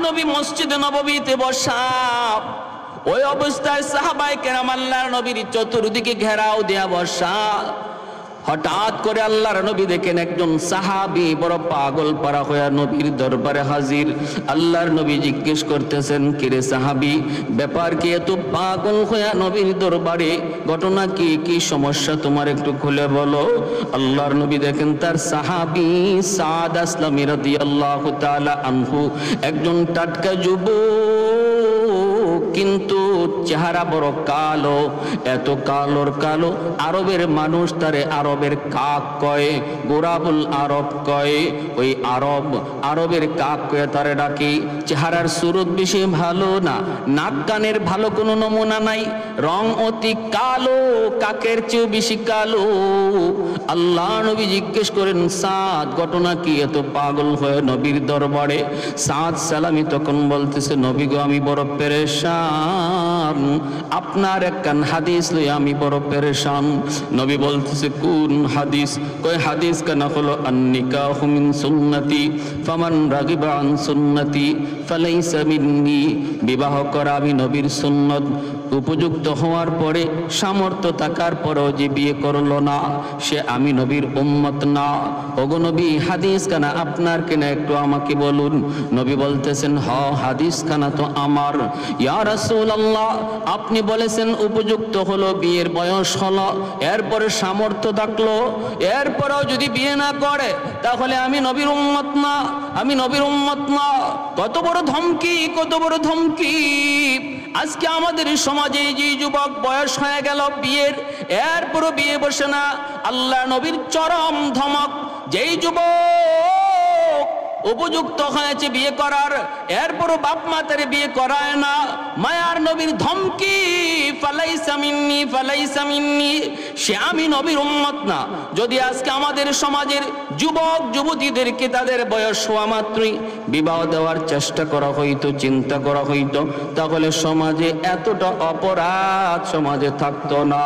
নবী মসজিদে নববীতে বসা, ওই অবস্থায় সাহাবায়ে কেরাম আল্লাহর নবীর চতুর্দিকে ঘেরাও দেয়া বসা। হঠাৎ করে আল্লাহর নবী দেখেন একজন সাহাবী বড় পাগল পারা হয়ে নবীর দরবারে হাজির। আল্লাহর নবী জিজ্ঞেস করতেছেন, কিরে সাহাবী, ব্যাপার কি এত পাগল হয়ে নবীর দরবারে? ঘটনা কি, কি সমস্যা তোমার, একটু খুলে বলো। আল্লাহর নবী দেখেন তার সাহাবী সাদ আসলামী রাদিয়াল্লাহু তাআলা আনহু একজন টাটকা যুবক, কিন্তু চেহারা বড় কালো, এত কালোর কালো আরবের মানুষ তারে আরবের কাক কয়, গোরাবুল আরব কয়। ওই আরবের কাক কয়ে তারে ডাকে। চেহারার সুরত বেশি ভালো না, নাক কানের ভালো কোনো নমুনা নাই, রং অতি কালো, কাকের চেয়েও বেশি কালো। আল্লাহ নবী জিজ্ঞেস করেন, সাদ ঘটনা কি, এত পাগল হয়ে নবীর দরবারে? সাদ সালামি তখন বলতেছে, নবী গো আমি বড় পেরেশান, আপনার একখান হাদিস লই আমি বড় পেরেশান। নবী বলতেছে, কোন হাদিস? কয় হাদিস কানা হলো আন-নিকাহু মিন সুন্নতি ফামান রাগিবা আন সুন্নতি ফালাইসা মিন্নি। বিবাহ করা আমি নবীর সুন্নত, উপযুক্ত হওয়ার পরে সামর্থ্য থাকার পরেও যে বিয়ে করলো না, সে আমি নবীর উম্মত না। ওগো নবী হাদিস কানা আপনার কিনা, একটু আমাকে বলুন। নবী বলতেছেন, হ হাদিস কানা তো আমার। ইয়া রাসূলুল্লাহ, আপনি বলেছেন উপযুক্ত হলো, বিয়ের বয়স হলো, এরপরে সামর্থ্য থাকলো, এরপরেও যদি বিয়ে না করে তাহলে আমি নবীর উম্মত না, আমি নবীর উম্মত না। কত বড় ধমকি, কত বড় ধমকি! আজকে আমাদের সমাজে যে যুবক বয়স হয়ে গেল বিয়ের, এরপরও বিয়ে বসে না, আল্লাহ নবীর চরম ধমক। যেই যুবক উপযুক্ত হয়েছে বিয়ে করার, এরপরও বাপ মা তারে বিয়ে করায় না, মায়ার নবীর ধমকি, ফালাইসা মিন্নি, ফালাইসা মিন্নি, সে আমি নবীর উম্মত না। যদি আজকে আমাদের সমাজের যুবক যুবতীদেরকে তাদের বয়স হওয়া মাত্রই বিবাহ দেওয়ার চেষ্টা করা হইতো, চিন্তা করা হইতো, তাহলে সমাজে এতটা অপরাধ সমাজে থাকতো না।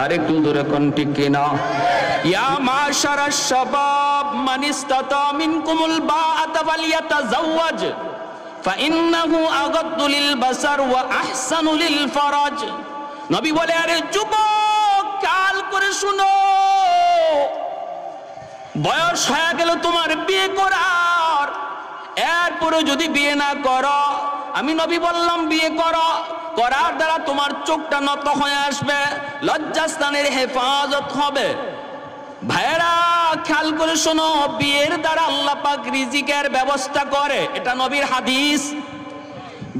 আরেকটু দূরে কোন ঠিক কিনা? ইয়া মাশারাশ শাবাব মান ইসতাতা মিনকুমুল বাআতা ফালিয়াতাযাওয়াজ ফাইন্নাহু আগাদ্দু লিল বাসার ওয়া আহসানু লিল ফারাজ। নবী বলে, আরে যুবক কাল করে শুনো, বয়স হয়ে গেল তোমার বিয়ে করার, এরপরে যদি বিয়ে না করো, আমি নবী বললাম বিয়ে করো, করার দ্বারা তোমার চোখটা নত হয়ে আসবে, লজ্জাস্থানের হেফাজত হবে। ভাইরা খেয়াল করে শোনো, বিয়ের দ্বারা আল্লাহ পাক রিজিকের ব্যবস্থা করে, এটা নবীর হাদিস।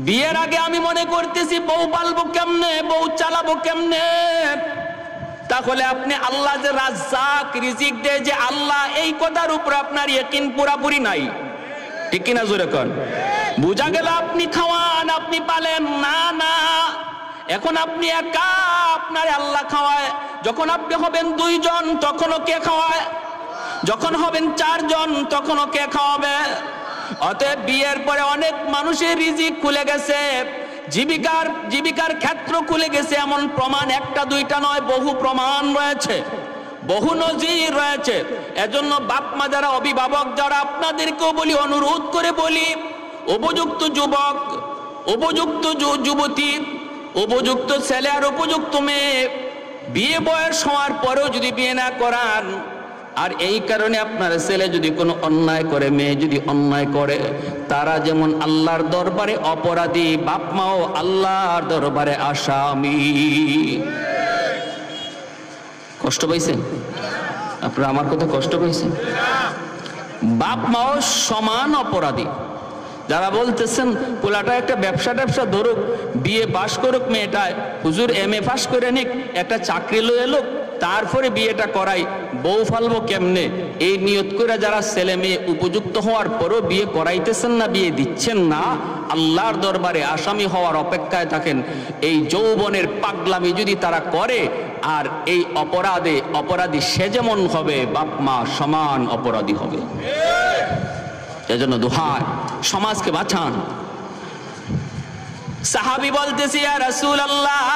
বিয়ের আগে আমি মনে করতেছি বউ পালবো কেমনে, বউ চালাবো কেমনে, তাহলে আপনি আল্লাহ যে রাজ্জাক, রিজিক দেয় যে আল্লাহ, এই কথার উপর আপনার ইয়াকিন পুরাপুরি নাই। ঠিক কিনা জোরে কর? বুঝা গেল আপনি খাওয়ান, আপনি পালেন না, না, এখন আপনি একা, আপনার আল্লাহ খাওয়ায়। যখন আপনি হবেন 2 জন তখনও কে খাওয়ায়? যখন হবেন 4 জন তখনও কে খাওয়াবে? অতএব বিয়ের পরে অনেক মানুষের রিজিক খুলে গেছে, জীবিকার ক্ষেত্র খুলে গেছে, এমন প্রমাণ একটা দুইটা নয়, বহু প্রমাণ রয়েছে, বহু নজির রয়েছে। এজন্য বাপ মা যারা, অভিভাবক যারা, আপনাদেরকেও বলি, অনুরোধ করে বলি, উপযুক্ত যুবক, উপযুক্ত যুবতী, উপযুক্ত ছেলে আর উপযুক্ত মেয়ে বিয়ে বয়স হওয়ার পরেও যদি বিয়ে না করান, আর এই কারণে আপনার ছেলে যদি কোনো অন্যায় করে, মেয়ে যদি অন্যায় করে, তারা যেমন আল্লাহর দরবারে অপরাধী, বাপ মাও আল্লাহর দরবারে আসামি। কষ্ট পাইছেন আপনারা? আমার কথা কষ্ট পাইছেন? বাপ মাও সমান অপরাধী। যারা বলতেছেন পোলাটা একটা ব্যবসা ধরুক, বিয়ে পাশ করুক মেয়েটায়, হুজুর MA পাশ করে নিক, একটা চাকরি লয়ে এলো, তারপরে বিয়েটা করাই, বউ ফালবো কেমনে, এই নিয়ত করে যারা ছেলে মেয়ে উপযুক্ত হওয়ার পরও বিয়ে করাইতেছেন না, বিয়ে দিচ্ছেন না, আল্লাহর দরবারে আসামি হওয়ার অপেক্ষায় থাকেন। এই যৌবনের পাগলামি যদি তারা করে, আর এই অপরাধী সে যেমন হবে, বাপ মা সমান অপরাধী হবে। এজন্য দোহাই, সমাজকে বাঁচান। সাহাবী বলতেছি, ইয়া রাসূলুল্লাহ,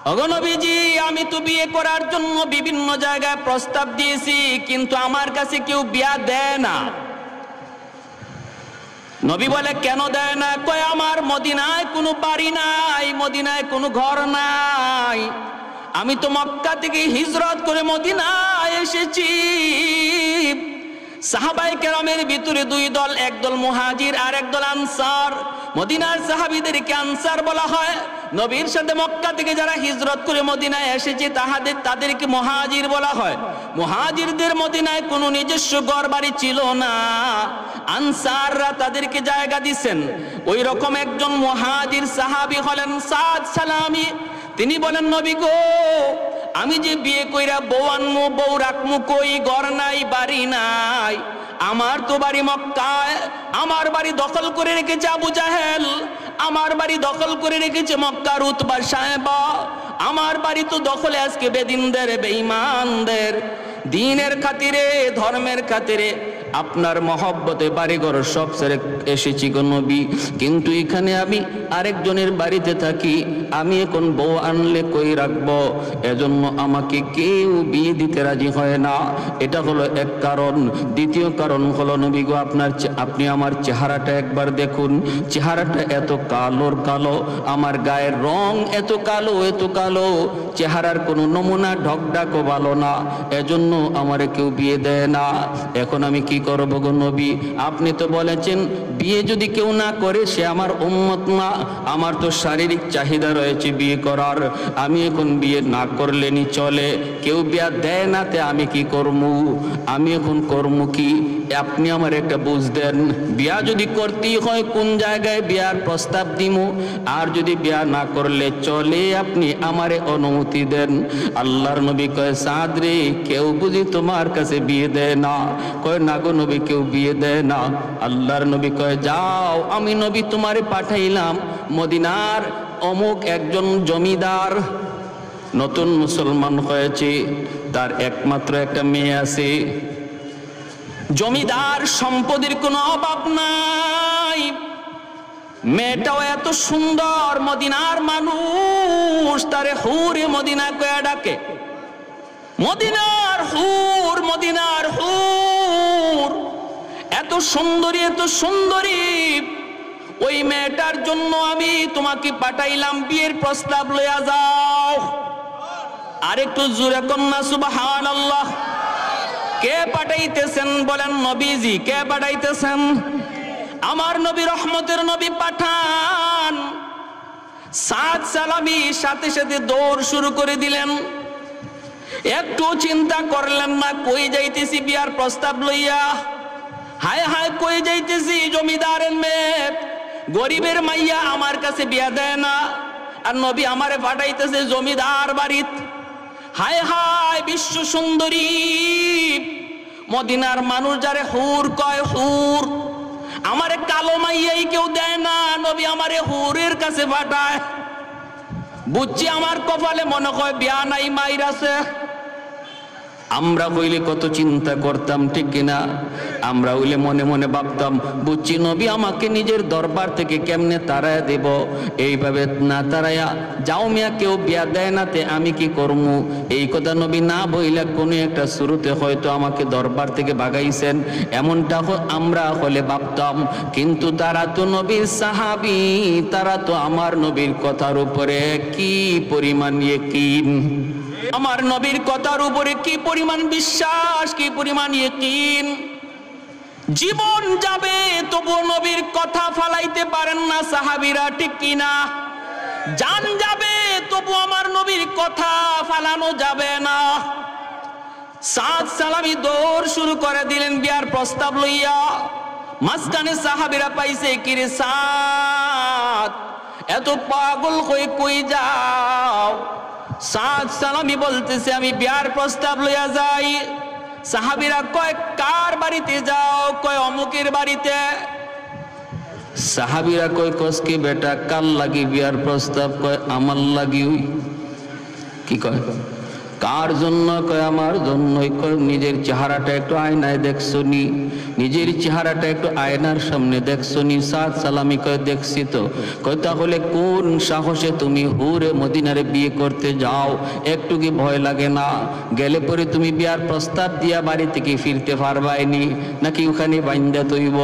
ওগো নবীজি, আমি তো বিয়ে করার জন্য বিভিন্ন জায়গায় প্রস্তাব দিয়েছি, কিন্তু আমার কাছে কেউ বিয়া দেয় না। নবী বলে কেন দেয় না? কয় আমার মদিনায় কোনো বাড়ি নাই, মদিনায় কোনো ঘর নাই, আমি তো মক্কা থেকে হিজরত করে মদিনায় এসেছি। সাহাবায়ে কেরামের ভিতরে দুই দল, একদল মুহাজির আর একদল আনসার। মদিনার সাহাবীদেরকে আনসার বলা হয়, নবীর সাথে মক্কা থেকে যারা হিজরত করে মদিনায় এসেছে তাদেরকে মুহাজির বলা হয়। মুহাজিরদের মদিনায় কোনো নিজস্ব ঘর বাড়ি ছিল না, আনসাররা তাদেরকে জায়গা দিয়েছেন। ওই রকম একজন মুহাজির সাহাবী হলেন সাদ সালামি। তিনি বলেন, নবী গো, আমি যে বিয়ে কইরা বউ আনমু, বউ রাখমু, কই ঘর নাই, বাড়ি নাই। আমার তো বাড়ি মক্কায়, আমার বাড়ি দখল করে রেখেছে আবু জাহেল, আমার বাড়ি দখল করে রেখেছে মক্কার উতবা সাহেবা, আমার বাড়ি তো দখলে আজকে বেদিনদের, বেঈমানদের। দিনের খাতিরে, ধর্মের খাতিরে আপনার মহব্বতে বাড়িঘর সব ছেড়ে এসেছি গো নবী, কিন্তু এখানে আমি আরেকজনের বাড়িতে থাকি, আমি এখন বউ আনলে কই রাখবো, এজন্য আমাকে কেউ বিয়ে দিতে রাজি হয় না। এটা হলো এক কারণ। দ্বিতীয় কারণ হলো, নবী গো, আপনি আমার চেহারাটা একবার দেখুন, চেহারাটা এত কালোর কালো, আমার গায়ের রং এত কালো, এত কালো, চেহারার কোনো নমুনা ঢকঢাকও ভালো না, এজন্য আমারে কেউ বিয়ে দেয় না। এখন আমি কি করব গো নবী? আপনি তো বলেছেন বিয়ে যদি কেউ না করে সে আমার উম্মত না, আমার তো শারীরিক চাহিদা রয়েছে বিয়ে করার, আমি এখন বিয়ে না করলেনি চলে, কেউ বিয়ে দেয় না, তে আমি কি করবো? আমি এখন করবো কি? আপনি আমার একটা বুঝ দেন। বিয়া যদি করতেই হয় কোন জায়গায় বিয়ার প্রস্তাব দিমু, আর যদি বিয়া না করলে চলে, আপনি আমারে অনুমতি দেন। আল্লাহর নবী কয়, সাদ রে, কেউ বুঝি তোমার কাছে বিয়ে দেয় না? কয়, না গো নবী, কেউ বিয়ে দেয় না। আল্লাহর নবী কয়, যাও, আমি নবী তোমারে পাঠাইলাম মদিনার অমুক একজন জমিদার, নতুন মুসলমান হয়েছে, তার একমাত্র একটা মেয়ে আছে, জমিদার, সম্পদের কোনো অভাব নাই, মেয়েটাও এত সুন্দর, মদিনার মানুষ তারে হুরে মদিনা কয়া ডাকে, মদিনার হুর, মদিনার হুর, এত সুন্দরী, এত সুন্দরী। ওই মেয়েটার জন্য আমি তোমাকে পাঠাইলাম, বিয়ের প্রস্তাব লইয়া যাও। আরেকটু জোরে কন্যা সুবহানাল্লাহ। কে পাঠাইতেছেন? বলেন নবীজি। কে পাঠাইতেছেন? আমার নবী, রহমতের নবী পাঠান। সাদ সালামি সাথে সাথে দৌড় শুরু করে দিলেন, একটু চিন্তা করলেন না, কই যাইতেছি বিয়ার প্রস্তাব লইয়া, হায় হায় কই যাইতেছি, জমিদারের মেয়ে, গরিবের মাইয়া আমার কাছে বিয়া দেয় না, আর নবী আমারে পাঠাইতেছে জমিদার বাড়িত। হায় হায়, বিশ্ব সুন্দরী মদিনার মানুষ যারে হুর কয়, হুর, আমারে কালো মাইয়াই কেউ দেয় না, নবী আমারে হুরের কাছে পাঠায়। বুঝছি আমার কপালে মনে হয় বিয়া নাই, মাইর আছে। আমরা হইলে কত চিন্তা করতাম, ঠিক কিনা? আমরা হইলে মনে মনে ভাবতাম, বুঝছি নবী আমাকে নিজের দরবার থেকে কেমনে তাড়ায়া দেব, এইভাবে না তাড়ায়া যাও মিয়া, কেউ বিয়া দেয় না, তে আমি কি করবো? এই কথা নবী না বইলে কোনো একটা শুরুতে হয়তো আমাকে দরবার থেকে ভাগাইছেন, এমনটা আমরা হলে ভাবতাম। কিন্তু তারা তো নবীর সাহাবী, তারা তো আমার নবীর কথার উপরে কি পরিমাণ ইয়াকিন, আমার নবীর কথার উপরে কি পরিমাণ বিশ্বাস, কি পরিমাণ ইয়াকিন। জীবন যাবে তবু নবীর কথা ফালাইতে পারেন না সাহাবীরা, ঠিক কিনা? জান যাবে তবু আমার নবীর কথা ফালানো যাবে না। সাদ সালামি দৌড় শুরু করে দিলেন বিয়ার প্রস্তাব লইয়া। মাঝখানে সাহাবীরা পাইছে, কিরে সাদ, এত পাগল হয়ে কই যাও? সাদ সালামি বলতেছে, আমি বিয়ার প্রস্তাব লইয়া যাই। সাহাবীরা কয়, কার বাড়িতে যাও? কয়, অমুকের বাড়িতে। সাহাবীরা কয়, কসকি বেটা, কার লাগি বিয়ার প্রস্তাব? কয়, আমার লাগি। কি কয়? কার জন্য? কয় আমার জন্যই। কয় নিজের চেহারাটা একটু আয়নায় দেখছো নি? নিজের চেহারাটা একটু আয়নার সামনে দেখছো নি? সাদ সালামি কয় দেখছি তো। কয় তাহলে কোন সাহসে তুমি হুরে মদিনারে বিয়ে করতে যাও? একটু কি ভয় লাগে না? গেলে পরে তুমি বিয়ার প্রস্তাব দিয়া বাড়ি থেকে ফিরতে পারবাইনি, নাকি ওখানে বাইন্দা তৈব?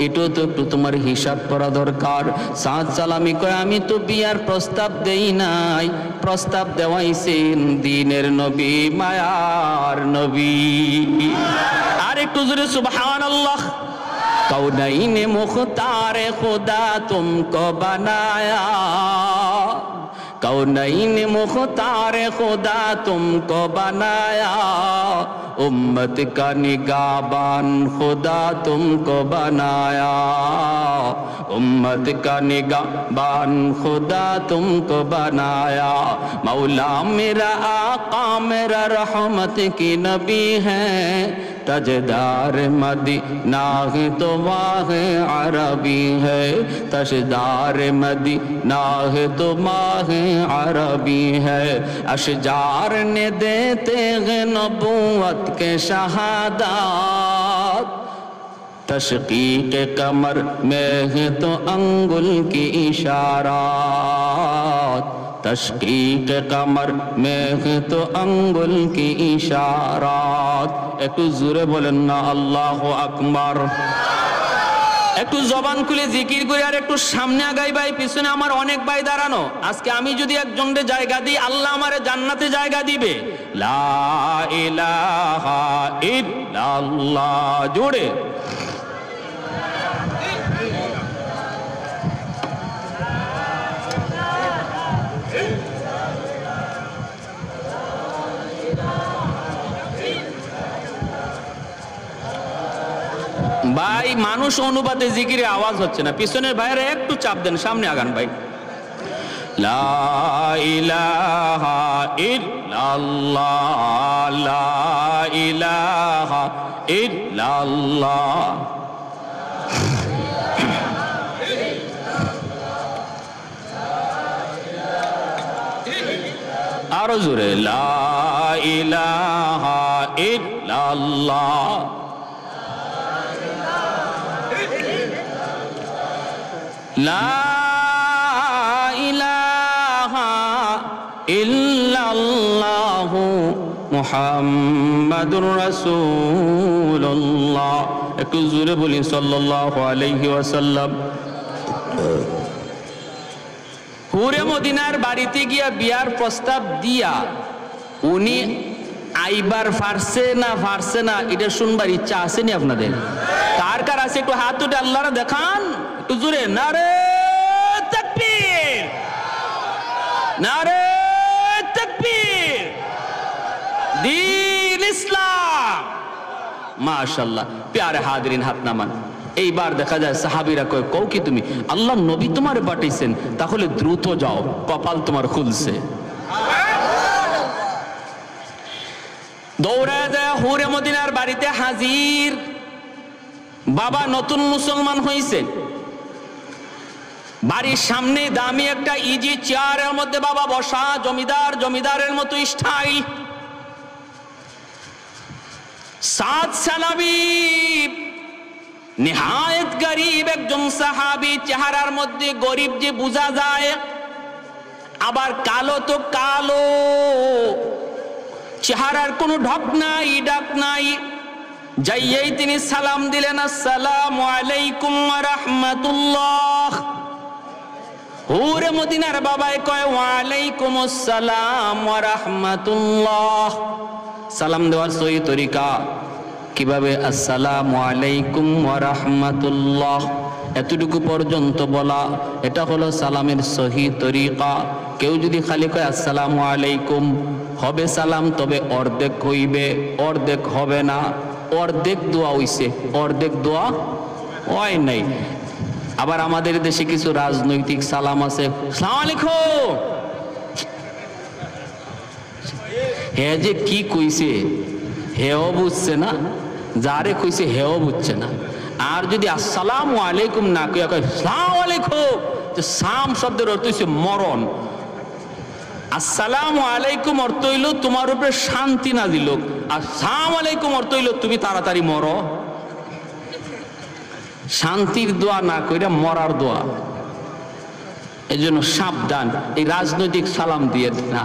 এটাও তো একটু তোমার হিসাব করা দরকার। সাদ সালামি কয় আমি তো বিয়ার প্রস্তাব দেই নাই, প্রস্তাব দেওয়াইছেন দ্বীনের নবী, মায়ার নবী। আর একটু জোরে সুবহানাল্লাহ। कौनैन मुख्तार खुदा तुमको बनाया, कौनैन मुख्तार खुदा तुमको बनाया, उम्मत का निगाहबान खुदा तुमको बनाया, उम्मत का निगाहबान खुदा तुमको बनाया। मौला मेरा आका मेरा रहमत की नबी है, तजदार मदीना है तो माह अरबी है, तजदार मदीना है तो माह अरबी है। अशजार ने देते हैं नबूवत के शहादत, तशकीक कमर में है तो अंगुल की इशारात, तशकीक कमर में है तो अंगुल की इशारात। একটু জোরে বলেন না আল্লাহু আকবার। একটু জবান খুলে জিকির করে আর একটু সামনে আগাই ভাই, পিছনে আমার অনেক ভাই দাঁড়ানো। আজকে আমি যদি একজনের জায়গা দিই, আল্লাহ আমারে জান্নাতে জায়গা দিবে। লা ইলাহা ইল্লাল্লাহ জোরে। ভাই মানুষ অনুপাতে জিকিরে আওয়াজ হচ্ছে না, পিছনের ভাইরা একটু চাপ দেন, সামনে আগান ভাই। লা ইলাহা ইল্লাল্লাহ, লা ইলাহা ইল্লাল্লাহ। আরো জোরে, লা ইলাহা ইল্লাল্লাহ। লা ইলাহা ইল্লাল্লাহু মুহাম্মাদুর রাসূলুল্লাহ। একটু জোরে বলি সাল্লাল্লাহু আলাইহি ওয়াসাল্লাম। হুরে মদিনার বাড়িতে গিয়া বিয়ার প্রস্তাব দিয়া উনি আইবার ফারছে না এটা শুনবার ইচ্ছা আসেনি আপনাদের? কার কার আছে একটু হাত উঠে আল্লাহরা দেখান একটু জোরে। নারে তাকবীর, নারে তাকবীর, দ্বীন ইসলাম। মাশাআল্লাহ। প্যারে হাজরিন হাত নামান। এইবার দেখা যায় সাহাবীরা কয়, কও কি তুমি আল্লাহ নবী তোমারে পাঠাইছেন, তাহলে দ্রুত যাও, কপাল তোমার খুলছে। দৌড়ায় যায় হুরে মদিনার বাড়িতে হাজির। বাবা নতুন মুসলমান হয়েছে, বাড়ির সামনে দামি একটা ইজি চেয়ারের মধ্যে বাবা বসা, জমিদারের মতো স্টাইল। সাদ সালাবি নিহায়েত গরিব একজন সাহাবী, চেহারার মধ্যে গরিব যে বোঝা যায়, আবার কালো তো কালো, চেহারার কোনো ঢক নাই ডাক নাই। যাইয়েই তিনি সালাম দিলেন, আসসালামু আলাইকুম ওয়া রাহমাতুল্লাহ। হুরে মদিনার বাবাই কয়, ওয়া আলাইকুম আসসালাম ওয়া রাহমাতুল্লাহ। সালাম দেওয়ার সহি তরিকা কিভাবে? আসসালামু আলাইকুম ওয়া রাহমাতুল্লাহ, এতটুকু পর্যন্ত বলা, এটা হলো সালামের সহি তরিকা। কেউ যদি খালি কয় আসসালামু আলাইকুম, হবে সালাম, তবে অর্ধেক হইবে, অর্ধেক হবে না। অর্ধেক দোয়া হইছে, অর্ধেক দোয়া হয় নাই। আবার আমাদের দেশে কিছু রাজনৈতিক সালাম আছে, আসসালামু আলাইকুম। হে যে কি কইছে হেও বুঝছে না, যারে কইছে হেও বুঝছে না। আর যদি আসসালামু আলাইকুম না কইয়া কয় আসসালামু আলাইকুম, তো সাম শব্দের অর্থ হচ্ছে মরণ। আসসালামু আলাইকুম অর্থ হইল তোমার উপরে শান্তি নাজিল হোক, আসসালামু আলাইকুম অর্থ হইল তুমি তাড়াতাড়ি মরো। শান্তির দোয়া না কইরা মরার দোয়া। এই জন্য সাবধান, এই রাজনৈতিক সালাম দিয়ে না,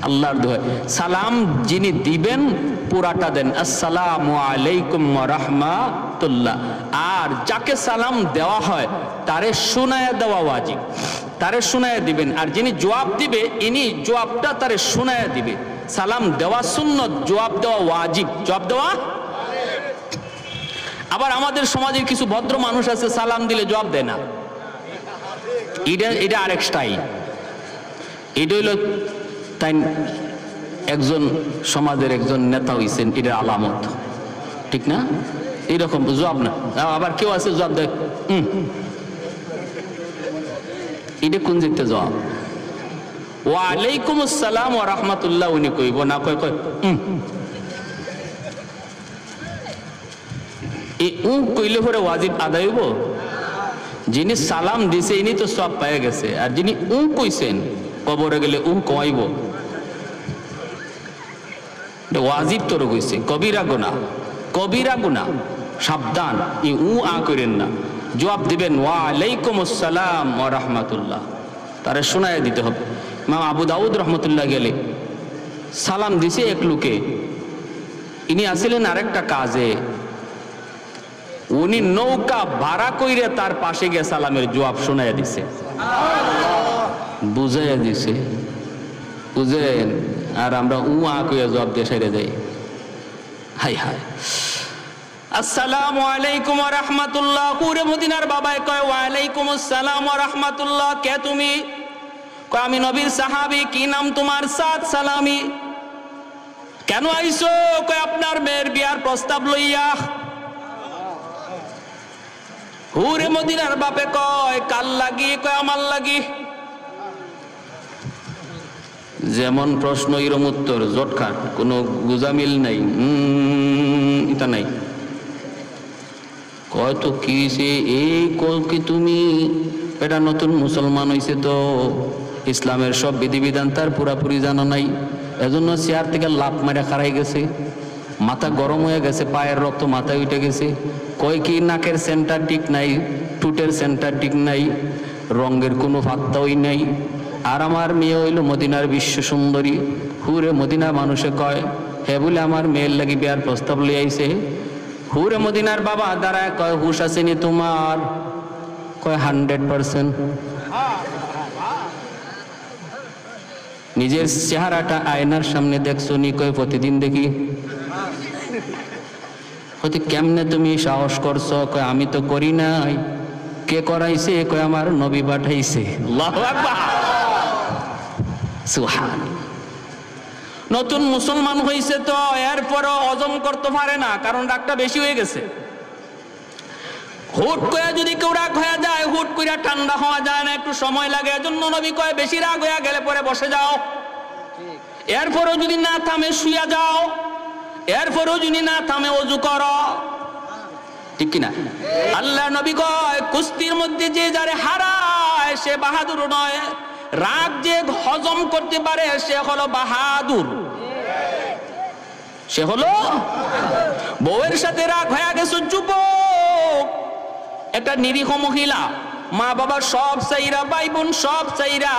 আল্লাহর দোয়া। সালাম যিনি দিবেন পুরাটা দেন, আসসালামু আলাইকুম ওয়া রাহমাতুল্লাহ। আর যাকে সালাম দেওয়া হয় তারে শোনায়া দেওয়া ওয়াজিব, তারে শোনায়া দিবেন। আর যিনি জবাব দিবে ইনি জবাবটা তারে শোনায়া দিবে। সালাম দেওয়া সুন্নত, জবাব দেওয়া ওয়াজিব। জবাব দেওয়া। আবার আমাদের সমাজের কিছু ভদ্র মানুষ আছে সালাম দিলে জবাব দেয় না, এটা আরেক স্টাইল। এটা হইল তাই একজন সমাজের একজন নেতা হইছেন, এটার আলামত, ঠিক না? এইরকম জবাব না। আবার কেউ আছে জবাব দেয় এটা কোন যেতে জবাব? ওয়ালাইকুম আসসালাম ওয়া রাহমাতুল্লাহ উনি কইব না, কয় এই কইলে পরে ওয়াজিব আদায় হইব? যিনি সালাম দিছে ইনি তো সব পেয়ে গেছে, আর যিনি কইছেন কবরে গেলে কমাইব, ওয়াজিব তোর কইছে, কবিরা গুনাহ, কবিরা গুনাহ। সাবধান, ই করেন না, জবাব দিবেন ওয়ালাইকুম আসসালাম ওয়া রাহমাতুল্লাহ, তারে শোনায় দিতে হবে। ইমাম আবু দাউদ রহমতুল্লাহ গেলে সালাম দিছে এক লোকে, ইনি আসিলেন আরেকটা কাজে, উনি নৌকা ভাড়া কইরে তার পাশে গিয়ে সালামের জবাব শোনাইয়া দিছে, বুঝাইয়া দিছে, বুঝেন? আর আমরা কইয়া জবাব দিয়ে সেরে দেই। হাই হাই, আসসালামু আলাইকুম ওয়া রাহমাতুল্লাহ। পুরে মদিনার বাবায় কয় ওয়ালাইকুম আসসালাম ওয়া রাহমাতুল্লাহ। কে তুমি? কয় আমি নবীর সাহাবী। কি নাম তোমার? সাদ সালামি। কেন আইছো? কয় আপনার মেয়ের বিয়ার প্রস্তাব লইয়া। হুরে মদিনার বাপে কয় কাল লাগি? কয় আমার লাগি। যেমন প্রশ্ন এরম উত্তর, জটখাট, কোনো গুজামিল নাই, এটা নাই। কয় তো কি এই কি তুমি এটা নতুন মুসলমান হইছে তো ইসলামের সব বিধিবিধান তার পুরাপুরি জানা নাই, এজন্য চেয়ার থেকে লাফ মারা খারাই গেছে, মাথা গরম হয়ে গেছে, পায়ের রক্ত মাথায় উঠে গেছে। কয় কি নাকের সেন্টার ঠিক নাই, টুটের সেন্টার ঠিক নাই, রঙের কোনো ফাত্তাই নাই। আর আমার মেয়ে হইল মদিনার বিশ্ব সুন্দরী। হুরে মদিনার মানুষে কয় হে বলে আমার মেয়ের লাগি বিয়ার প্রস্তাব লই আইছে। হুরে মদিনার বাবা দাঁড়ায় কয় হুশ আসেনি তোমার? কয় 100%। নিজের চেহারাটা আয়নার সামনে দেখছো নি? কয় প্রতিদিন দেখি। কেমনে তুমি সাহস করছো? কয় আমি তো করি নাই। কে করাইছে? কয় আমার নবী পাঠাইছে। আল্লাহু আকবার, সুবহানাল্লাহ। নতুন মুসলমান হয়েছে তো এরপরও হজম করতে পারে না, কারণ রাগটা বেশি হয়ে গেছে। হুট করে যদি কেউ রাগ হয়ে যায়, হুট করে ঠান্ডা হওয়া যায় না, একটু সময় লাগে। এজন্য নবী কয় বেশি রাগ হয়ে গেলে পরে বসে যাও, এরপরও যদি না থামে শুয়ে যাও, এরপরও যদি না থামে ওযু করো, ঠিক কিনা? আল্লাহ নবী কয় কুস্তির মধ্যে যে যারে হারায় সে বাহাদুর নয়, রাগ যে হজম করতে পারে সে হলো বাহাদুর, সে হলো। বউয়ের সাথে রাগ হয়ে গেছে, যুবক একটা নিরীহ মহিলা, মা বাবা সব চাইরা, ভাই বোন সব চাইরা,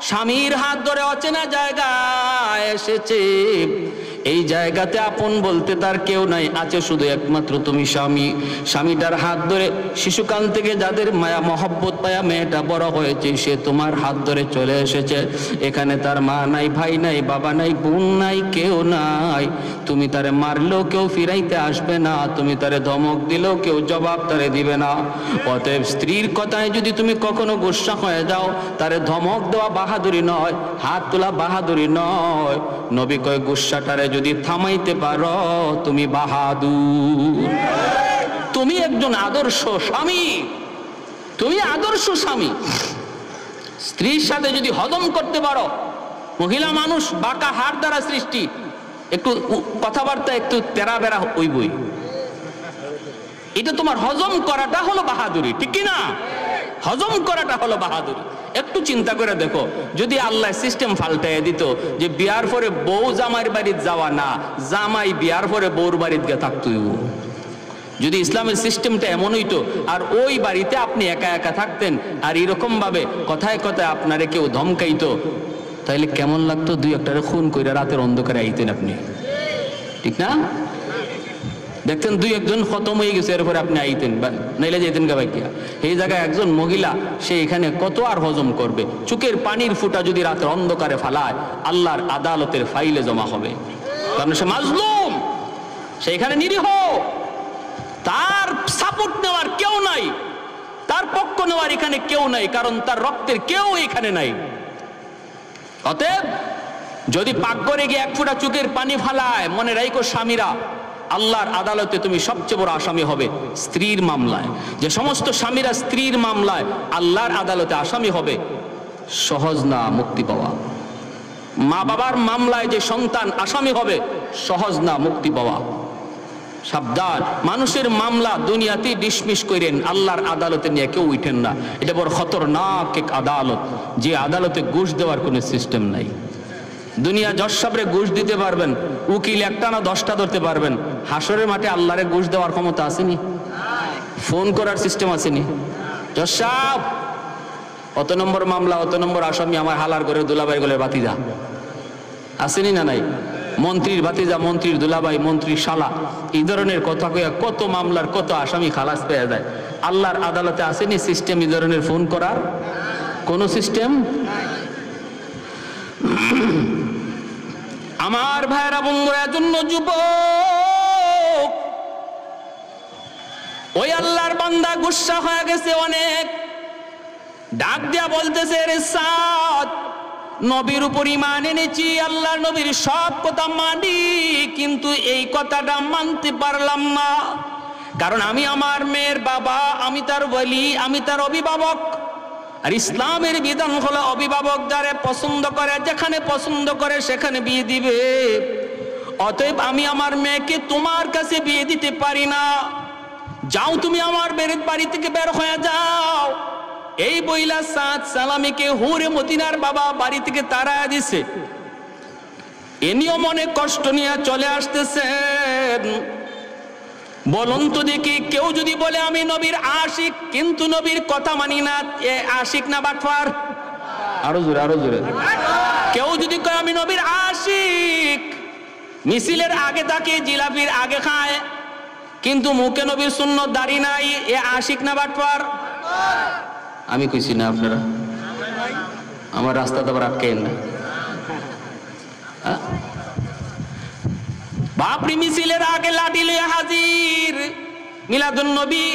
স্বামীর হাত ধরে অচেনা জায়গায় এসেছে। এই জায়গাতে আপন বলতে তার কেউ নাই, আছে শুধু একমাত্র তুমি স্বামী। স্বামীটার হাত ধরে শিশুকাল থেকে যাদের মায়া মহব্বত পায়া মেয়েটা বড় হয়েছে, সে তোমার হাত ধরে চলে এসেছে। এখানে তার মা নাই, ভাই নাই, বাবা নাই, বোন নাই, কেউ নাই। তুমি তারে মারলেও কেউ ফিরাইতে আসবে না, তুমি তারে ধমক দিলেও কেউ জবাব তারে দিবে না। অতএব স্ত্রীর কথায় যদি তুমি কখনো গুসা হয়ে যাও, তারে ধমক দেওয়া বাহাদুরি নয়, হাত তোলা বাহাদুরি নয়। নবী কয় গুসাটারে যদি থামাইতে পারো তুমি বাহাদুর, তুমি একজন আদর্শ স্বামী, তুমি আদর্শ স্বামী। স্ত্রীর সাথে যদি হজম করতে পারো, মহিলা মানুষ বাঁকা হাড় দ্বারা সৃষ্টি, একটু কথাবার্তা একটু তেরা বেড়া হইবই, এটা তোমার হজম করাটা হলো বাহাদুরি, ঠিক কিনা? হজম করাটা হলো বাহাদুরি। একটু চিন্তা করে দেখো, যদি আল্লাহ সিস্টেম পাল্টাইয়া দিত যে বিয়ার পরে বউ জামাইয়ের বাড়িতে যাওয়া না, জামাই বিয়ার পরে বউর বাড়িতে গিয়ে থাকতো, যদি ইসলামের সিস্টেমটা এমন হইতো আর ওই বাড়িতে আপনি একা একা থাকতেন আর এরকম ভাবে কথায় কথায় আপনারে কেউ ধমকাইতো, তাইলে কেমন লাগতো? দুই একটারে খুন কইরা রাতের অন্ধকারে আইতেন আপনি, ঠিক না? দেখতেন দুই একজন খতম হয়ে গেছে, এরপরে আপনি আইতেন, নাইলে যেতেন গাবাইকিয়া। এই জায়গায় একজন মহিলা, সে এখানে কত আর হজম করবে? চোখের পানির ফুটা যদি রাতের অন্ধকারে ফালায়, আল্লাহর আদালতের ফাইলে জমা হবে, কারণ সে মাজলুম, সে এখানে নিরীহ, তার সাপোর্ট নেওয়ার কেউ নাই, তার পক্ষ নেওয়ার এখানে কেউ নাই, কারণ তার রক্তের কেউ এখানে নাই। অতএব যদি পাকঘরে গিয়ে এক ফোঁটা চোখের পানি ফালায়, মনে রাখো স্বামীরা, আল্লাহর আদালতে তুমি সবচেয়ে বড় আসামি হবে স্ত্রীর মামলায়। যে সমস্ত স্বামীরা স্ত্রীর মামলায় আল্লাহর আদালতে আসামি হবে, সহজ না মুক্তি পাওয়া। মা বাবার মামলায় যে সন্তান আসামি হবে, সহজ না মুক্তি পাওয়া। সাবধান, মানুষের মামলা দুনিয়াতে ডিসমিস করেন, আল্লাহর আদালতে নিয়ে কেউ উঠেন না। এটা বড় খতরনাক এক আদালত, যে আদালতে ঘুষ দেওয়ার কোনো সিস্টেম নাই। দুনিয়া জজ সাহেবরে ঘুষ দিতে পারবেন, উকিল একটা না 10টা ধরতে পারবেন, হাসরের মাঠে আল্লাহরে ঘুষ দেওয়ার ক্ষমতা আসেনি, ফোন করার সিস্টেম আসেনি। জজ সাহেব, অত নম্বর মামলা, অত নম্বর আসামি, আমার হালার করে দুলাভাই গলে বাতিজা, আসেনি না নাই? মন্ত্রীর ভাতিজা, মন্ত্রীর দুলাভাই, মন্ত্রীর শালা, এই ধরনের কথা কইয়া কত মামলার কত আসামি খালাস পেয়ে যায়। আল্লাহর আদালতে আসেনি সিস্টেম এই ধরনের ফোন করার কোন সিস্টেম? আমার ভাইরা বন্ধুরা, জন্য যুবক, ওই আল্লাহর বান্দা গুসা হয়ে গেছে অনেক, ডাক দিয়া বলতেছে, রে সাদ, নবীর উপর ঈমান এনেছি, আল্লাহর নবীর সব কথা মানি, কিন্তু এই কথাটা মানতে পারলাম না, কারণ আমি আমার মেয়ের বাবা, আমি তার ওলি, আমি তার অভিভাবক। আর ইসলামের বিধান হলো অভিভাবক যারে পছন্দ করে, যেখানে পছন্দ করে সেখানে বিয়ে দিবে। অতএব আমি আমার মেয়েকে তোমার কাছে বিয়ে দিতে পারি না, যাও তুমি আমার বাড়ি থেকে বের হয়ে যাও। এই বইলা সাদ সালামীকে হুরে মদিনার বাবা বাড়ি থেকে তাড়ায় দিছে। এনিও মনে কষ্ট নিয়ে চলে আসতেছেন। বলুন তো দেখি, কেউ যদি বলে আমি নবীর আশিক কিন্তু নবীর কথা মানি না, এ আশিক না বাটফার? আরো জোরে, আরো জোরে। কেউ যদি কয় আমি নবীর আশিক, মিছিলের আগে থাকে, জিলাপির আগে খায়, কিন্তু মুখে নবীর সুন্নত দাড়ি নাই, এ আশিক না বাটফার? আমি কইছি না, আপনারা আমার রাস্তা তো আটকেন না। বাপরি মিছিলের আগে লাঠি লইয়া হাজির, মিলাদুন নবী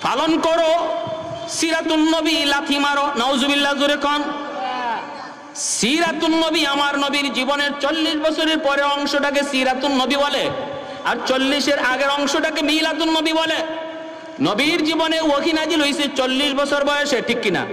পালন করো, সিরাতুন নবী লাথি মারো, নাউজুবিল্লাহ, জোরে কোন। সিরাতুন নবী, আমার নবীর জীবনের 40 বছরের পরের অংশটাকে সিরাতুন নবী বলে, আর 40-এর আগের অংশটাকে মিলাদুন নবী বলে। নবীর জীবনে ওহী নাজিল হইছে 40 বছর বয়সে, ঠিক কিনা?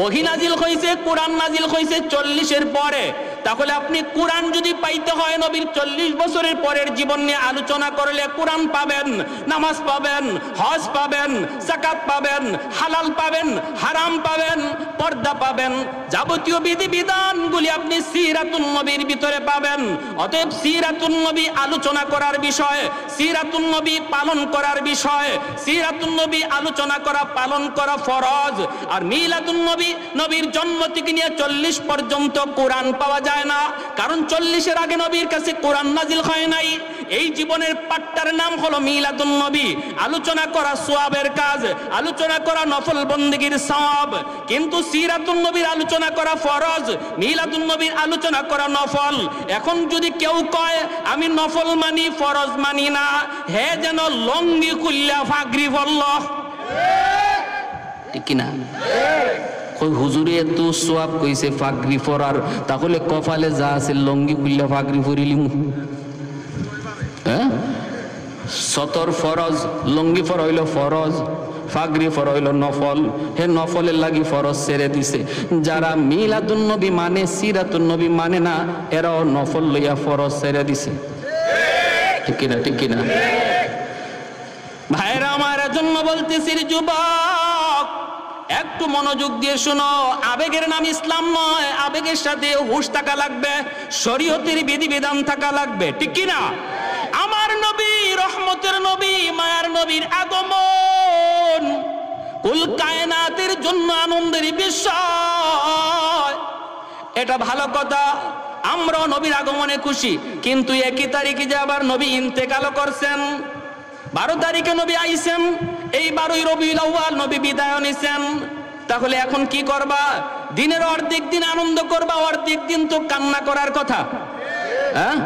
ওহী নাজিল হইছে, কোরআন নাজিল হইছে 40-এর পরে। তাহলে আপনি কোরআন যদি পাইতে হয়, নবীর 40 বছরের পরের জীবন নিয়ে আলোচনা করলে কোরআন পাবেন, নামাজ পাবেন, হজ পাবেন, যাকাত পাবেন, হালাল পাবেন, হারাম পাবেন, পর্দা পাবেন, যাবতীয় বিধি বিধানগুলি আপনি সিরাতুন নবীর ভিতরে পাবেন। অতএব সিরাতুন নবী আলোচনা করার বিষয়, সিরাতুন নবী পালন করার বিষয়, সিরাতুন নবী আলোচনা করা, পালন করা ফরজ। আর মিলাদুন নবী, নবীর জন্ম থেকে নিয়ে 40 পর্যন্ত কোরআন পাওয়া যায় না, কারণ 40-এর আগে নবীর কাছে কোরআন নাজিল হয় নাই। এই জীবনের পাঠটার নাম হলো মিলাদুন নবী। আলোচনা করা সওয়াবের কাজ, আলোচনা করা নফল বন্দেগীর সওয়াব, কিন্তু সিরাতুন নবীর আলোচনা করা ফরজ, মিলাদুন নবীর আলোচনা করা নফল। এখন যদি কেউ কয় আমি নফল মানি, ফরজ মানি না, হে যেন লঙ্গি খুললা ফাগরি ফল্লাহ, ঠিক কিনা? হুজুরে এত সোয়াব কইছে ফাগরি ফরার, তাহলে কপালে যা আছে লঙ্গি খুললা ফাগরি ফরিলিম। হ্যাঁ, সতর ফরজ, লঙ্গি ফর হইল ফরজ, ফাগরি ফর হইল নফল। হে নফলের লাগি ফরজ ছেড়ে দিছে। যারা মিলাদুন নবী মানে, সিরাতুন নবী মানে না, এরাও নফল লইয়া ফরজ ছেড়ে দিছে, ঠিক কিনা? ঠিক কিনা? ভাইরা আমার জন্য বলতেছি, যুবক, একটু মনোযোগ দিয়ে শোনো, আবেগের নাম ইসলাম নয়, আবেগের সাথে হুঁশ থাকা লাগবে, শরীয়তের বিধিবিধান থাকা লাগবে, ঠিক কি না? আমার নবী, রহমতের নবী, মায়ার নবীর আগমন কুল কায়নাতের জন্য আনন্দের বিষয়, এটা ভালো কথা। আমরাও নবীর আগমনে খুশি, কিন্তু একই তারিখে যে আবার নবী ইন্তেকাল করছেন, 12 তারিখে নবী আইছেন, এই 12ই রবিউল আউয়াল নবী বিদায় নিছেন। তাহলে এখন কি করবা? দিনের অর্ধেক দিন আনন্দ করবা, অর্ধেক দিন তো কান্না করার কথা। হ্যাঁ,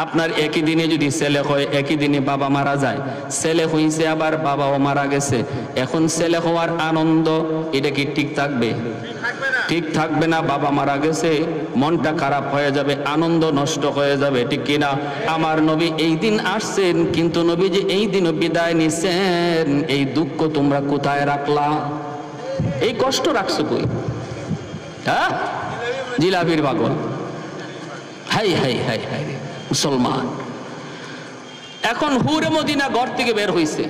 আপনার একই দিনে যদি ছেলে হয়, একই দিনে বাবা মারা যায়, ছেলে হইছে আবার বাবাও মারা গেছে, এখন ছেলে হওয়ার আনন্দ এটা কি ঠিক থাকবে? ঠিক থাকবে না। বাবা মারা গেছে, মনটা খারাপ হয়ে যাবে, আনন্দ নষ্ট হয়ে যাবে, ঠিক কিনা? আমার নবী এই দিন আসছেন, কিন্তু নবী যে এই দিনও বিদায় নিছেন, এই দুঃখ তোমরা কোথায় রাখলা? এই কষ্ট রাখছো কই? হ্যাঁ, জিলাপির পাগল। হাই হাই হাই হাই মুসলমান। এখন হুরে মদিনা ঘর থেকে বের হইছে,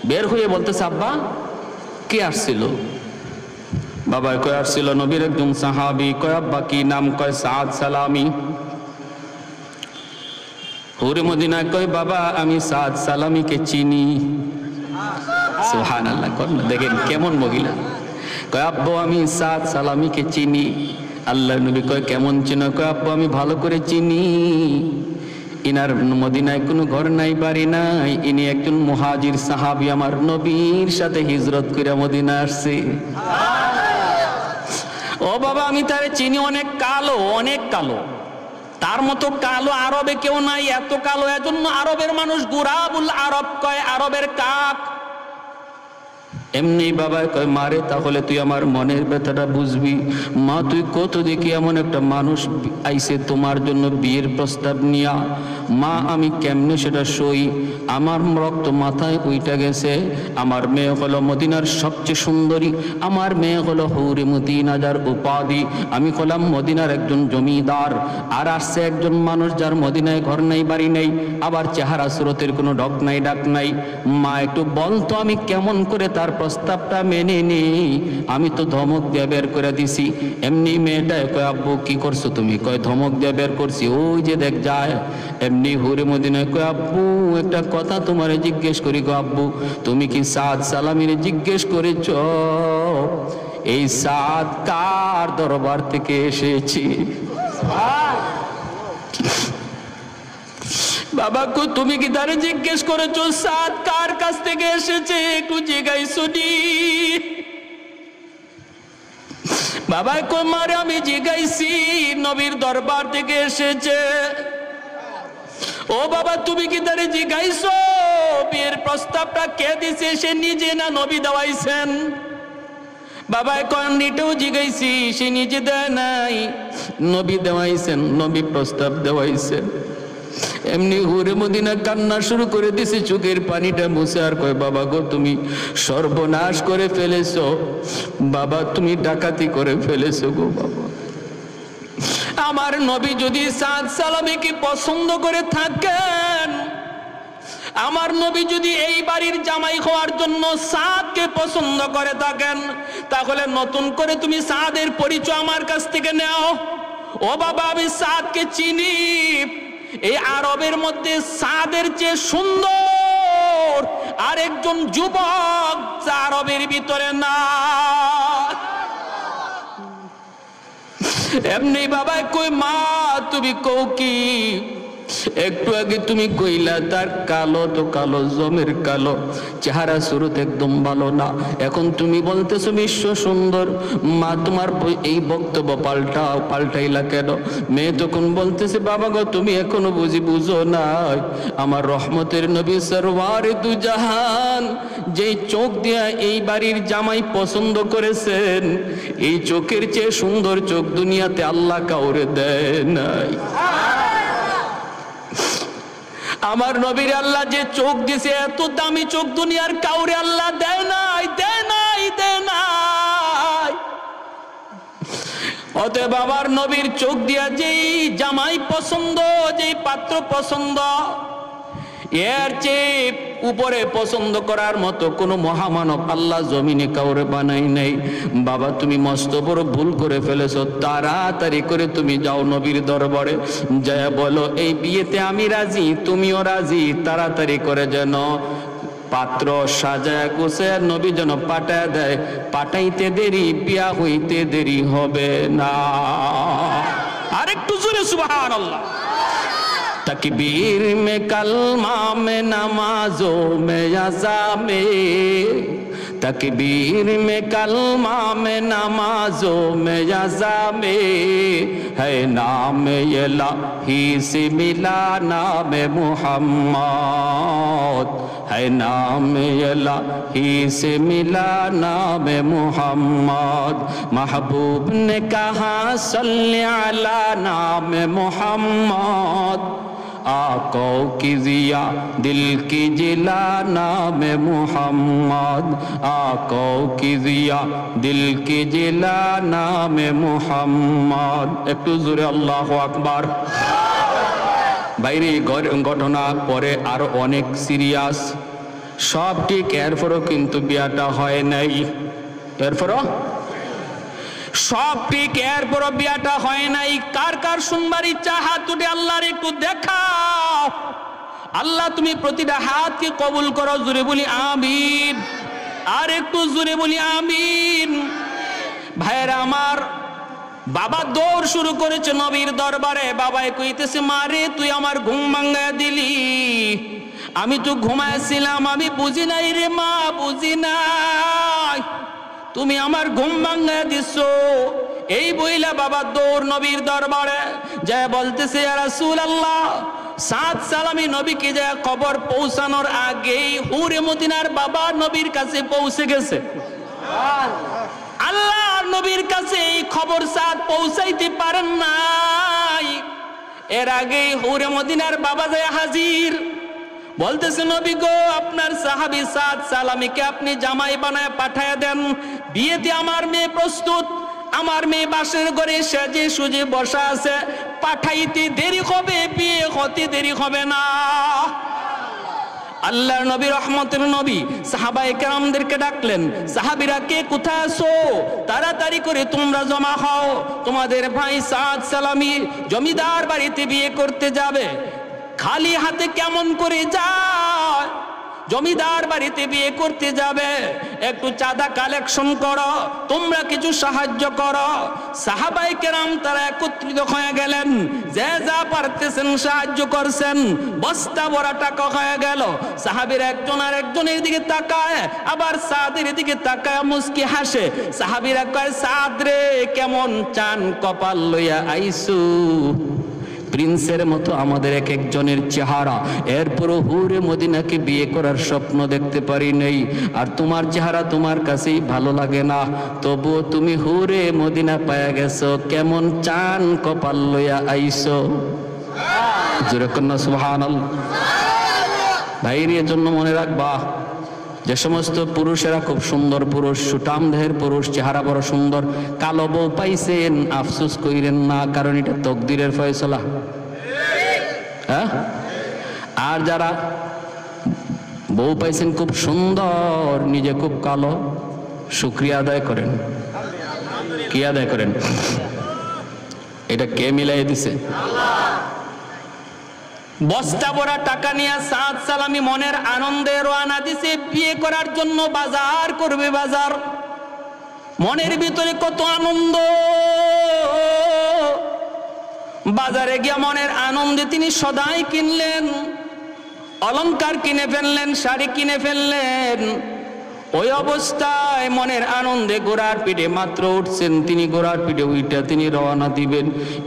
বের হয়ে বলতেছে, আব্বা কে আসছিল? বাবা কয় আসছিল নবীর একজন সাহাবী। কয় আব্বা কি নাম? কয় সাদ সালামি। হুরে মদিনা কয় বাবা আমি সাদ সালামিকে চিনি। সুবহানাল্লাহ, দেখেন কেমন মহিলা। কয় আব্বু আমি সাদ সালামিকে চিনি। আল্লাহর নবী কয় কেমন চিনো? কয় আব্বু আমি ভালো করে চিনি, ইনার মদিনায় কোনো ঘর নাই, বাড়ি নাই, ইনি একজন মুহাজির সাহাবী, আমার নবীর সাথে হিজরত করে মদিনা আসছে। ও বাবা আমি তারে চিনি, অনেক কালো, অনেক কালো, তার মতো কালো আরবে কেউ নাই, এত কালো, এজন্য আরবের মানুষ গুরাবুল আরব কয়, আরবের কাক। এমনি বাবা কয় মারে তাহলে তুই আমার মনের ব্যথাটা বুঝবি। মা তুই কত দেখি এমন একটা মানুষ আইছে তোমার জন্য বিয়ের প্রস্তাব নিয়া, মা আমি কেমনে সেটা সই? আমার রক্ত মাথায় উইটা গেছে। আমার মেয়ে হলো মদিনার সবচেয়ে সুন্দরী, আমার মেয়ে হলো হৌরে মদিনা যার উপাধি, আমি হলাম মদিনার একজন জমিদার, আর আসছে একজন মানুষ যার মদিনায় ঘর নাই, বাড়ি নেই, আবার চেহারা সুরতের কোনো ডক নাই, ডাক নাই। মা একটু বলতো আমি কেমন করে তার প্রস্তাবটা মেনে নেই? আমি তো ধমক দিয়ে বের করে দিছি। এমনি মেয়েটা কয় আব্বু কি করছো তুমি? কয় ধমক দিয়ে বের করছি, ওই যে দেখ যায়। এমনি হুরে মদিনায় কয় আব্বু একটা কথা তোমারে জিজ্ঞেস করি গো আব্বু, তুমি কি সাদ সালামির জিজ্ঞেস করেছ এই সাদ কার দরবার থেকে এসেছি? বাবা কো তুমি কি তারে জিজ্ঞেস করেছো সাদ কার কাছ থেকে এসেছে? একটু জিজ্ঞাসা নি। বাবা কো মারে আমি জিজ্ঞাসি, নবীর দরবার থেকে এসেছে। ও বাবা তুমি কি তারে জিজ্ঞাসো বিয়ের প্রস্তাবটা কে দিছে? সে নিজে না নবী দেওয়াইছেন? বাবা কন নিটেও জিজ্ঞাসি, সে নিজে দেয় নাই, নবী দেওয়াইছেন, নবী প্রস্তাব দেওয়াইছেন। এমনি হুরে মদিনা কান্না শুরু করে দিছে, চোখের পানিটা মুছে আর কয় বাবা গো তুমি সর্বনাশ করে ফেলেছো, বাবা তুমি ডাকাতি করে ফেলেছো গো বাবা। আমার নবী যদি সাদ সালামিকে পছন্দ করে থাকেন, আমার নবী যদি এই বাড়ির জামাই হওয়ার জন্য সাদকে পছন্দ করে থাকেন, তাহলে নতুন করে তুমি সাদের পরিচয় আমার কাছ থেকে নাও। ও বাবা আমি সাদকে চিনি, এই আরবের মধ্যে সাদের চেয়ে সুন্দর আরেকজন যুবক আরবের ভিতরে না। এমনি বাবা কই মা তুমি কও কি? একটু আগে তুমি কইলা তার কালো তো কালো, জমের কালো, চেহারা সুরত একদম ভালো না, এখন তুমি বলতেছো বিশ্ব সুন্দর। মা তোমার এই বক্তব্য পাল্টাইলা কেন? মেয়ে তখন বলতেছে বাবা গো তুমি এখনো বুঝো না, আমার রহমতের নবী সরওয়ারে দু জাহান যেই চোখ দিয়া এই বাড়ির জামাই পছন্দ করেছেন, এই চোখের চেয়ে সুন্দর চোখ দুনিয়াতে আল্লাহ কাউরে দেয় নাই। আমার নবীর আল্লাহ যে চোখ দিছে, এত দামি চোখ দুনিয়ার কাউরে আল্লাহ দেয় নাই, দেয় নাই, দেয় নাই। অতএব আমার নবীর চোখ দিয়া যেই জামাই পছন্দ, যেই পাত্র পছন্দ, এর চেয়ে উপরে পছন্দ করার মতো কোনো মহামানব আল্লাহ জমিনে কাউরে বানাই নাই। বাবা তুমি মস্ত বড় ভুল করে ফেলেছো, তাড়াতাড়ি করে তুমি যাও নবীর দরবারে, যায় বলো এই বিয়েতে আমি রাজি, তুমিও রাজি, তাড়াতাড়ি করে যেন পাত্র সাজায় গোছায় নবী যেন পাঠায় দেয়, পাঠাইতে দেরি বিয়া হইতে দেরি হবে না। আরেকটু জোরে সুবহানাল্লাহ। तकबीर में कलमा में नमाजों में अज़ा में, तकबीर में कलमा में नमाजों में अज़ा में है नाम इलाही से मिला नाम मुहम्मद, है नाम इलाही से मिला नाम मुहम्मद। महबूब ने कहा सल्ले अला नाम मुहम्मद, आको की जिया दिल की जिला नाम मुहम्मद, आको की जिया दिल की जिला नाम मुहम्मद। একটু জোরে আল্লাহু আকবার। বাইরে ঘটনা পরে আরো অনেক সিরিয়াস, সব ঠিক, এরপরও কিন্তু বিয়াটা হয় নাই, এরপরও সব ঠিক, এরপরও বিয়াটা হয় নাই। কার কার শুনবার ইচ্ছা হাত উঠে আল্লাহর একটু দেখাও। আল্লাহ তুমি প্রতিটা হাতকে কবুল করো, জোরে বলি আমিন, আর একটু জোরে বলি আমিন। ভাইরা আমার, বাবা দৌড় শুরু করেছে নবীর দরবারে। বাবাই কইতেছে মারে তুই আমার ঘুম ভাঙায় দিলি, আমি তো ঘুমাইছিলাম, আমি বুঝি নাই রে মা, বুঝি নাই, তুমি আমার ঘুম ভাঙায় দিছো। এই বইলা বাবা দৌড় নবীর দরবারে যায় বলতেছে ইয়া রাসূলুল্লাহ, সাত সালামি নবীকে যায় খবর পৌঁছানোর আগেই হুরে মদিনার বাবা নবীর কাছে পৌঁছে গেছে। আল্লাহর নবীর কাছে এই খবর সাত পৌঁছাইতে পারেন নাই, এর আগেই হুরে মদিনার বাবা যায় হাজির। বলতেছে নবী গো, আপনার সাহাবী সাত সালামিকে আপনি জামাই বানায় পাঠায় দেন, বিয়েতে আমার মেয়ে প্রস্তুত, আমার মেয়ে বাসের ঘরে সেজে সুজে বসা আছে, পাঠাইতে দেরি হবে, বিয়ে হতে দেরি হবে না। আল্লাহর নবী রহমতের নবী সাহাবায়ে কেরামদেরকে ডাকলেন, সাহাবীরা কে কোথায় আছো, তাড়াতাড়ি করে তোমরা জমা হও, তোমাদের ভাই সাদ সালামি জমিদার বাড়িতে বিয়ে করতে যাবে। খালি হাতে কেমন করে যায়, জমিদার বাড়িতে বিয়ে করতে যাবে, একটু চাঁদা কালেকশন করো, তোমরা কিছু সাহায্য করো। সাহাবায়ে কেরাম তারা একত্রিত হয়ে গেলেন, যে যা পারতেছেন সাহায্য করছেন, বস্তা ভরা টাকা হয়ে গেল। সাহাবীরা একজন আর একজনের দিকে তাকায়, আবার সাদের দিকে তাকায় মুস্কি হাসে। সাহাবীরা কয় সাদ রে কেমন চান কপাল লইয়া আইসু, প্রিন্সের মতো আমাদের এক একজনের চেহারা, এরপরও হুরে মদিনাকে বিয়ে করার স্বপ্ন দেখতে পারি নাই, আর তোমার চেহারা তোমার কাছেই ভালো লাগে না, তবুও তুমি হুরে মদিনা পায়া গেছো, কেমন চান কপাল লইয়া আইসো। জোরে কন্যা সুবহানাল্লাহ। ভাইয়ের জন্য মনে রাখবা, যে সমস্ত পুরুষেরা খুব সুন্দর পুরুষ, সুঠাম দেহের পুরুষ, চেহারা বড় সুন্দর, কালো বউ পাইছেন আফসোস কইরেন না, কারণ এটা তকদিরের ফয়সালা। হ্যাঁ, আর যারা বউ পাইছেন খুব সুন্দর, নিজে খুব কালো, শুকরিয়া আদায় করেন। কি আদায় করেন? এটা কে মিলাই দিছে? বস্তা ভরা টাকা নিয়ে সাদ সালামি মনের আনন্দে রওনা দিছে বিয়ে করার জন্য, বাজার করবে বাজার। মনের ভিতরে কত আনন্দ, বাজারে গিয়ে মনের আনন্দে তিনি সদাই কিনলেন, অলংকার কিনে ফেললেন, শাড়ি কিনে ফেললেন। ওই অবস্থায় মনের আনন্দে ঘোড়ার পিঠে মাত্র উঠছেন তিনি, ঘোড়ার পিঠে উইটা তিনি রওনা দিবেন।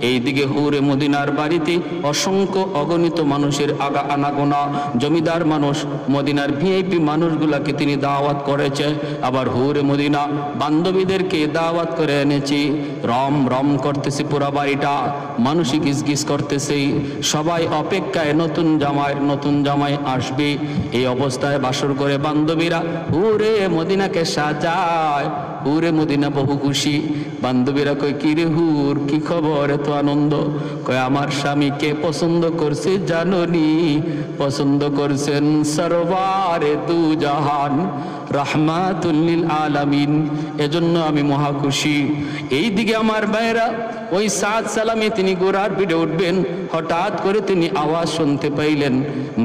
এইদিকে হুরে মদিনার বাড়িতে অসংখ্য অগণিত মানুষের আনাগোনা, জমিদার মানুষ, মদিনার ভিআইপি মানুষগুলাকে তিনি দাওয়াত করেছে। আবার হুরে মদিনা বান্ধবীদেরকে দাওয়াত করে এনেছি। রম রম করতেছে পুরা বাড়িটা, মানুষই গিজগিজ করতেছে, সবাই অপেক্ষায় নতুন জামাই আসবে। এই অবস্থায় বাসর করে বান্ধবীরা হুরে মদিনাকে সাজায়। হুরে মদিনা বহু খুশি। বান্ধবীরা কয় কি রে হুর, কি খবর, এত আনন্দ? কয় আমার স্বামীকে পছন্দ করছে জাননি, পছন্দ করছেন সরওয়ারে দু জাহান রাহমাতুল লিল আলামিন, এজন্য আমি মহা খুশি। এইদিকে আমার ভাইরা, ওই সাদ সালামে তিনি ঘোড়ার পিঠে উঠবেন, হঠাৎ করে তিনি আওয়াজ শুনতে পাইলেন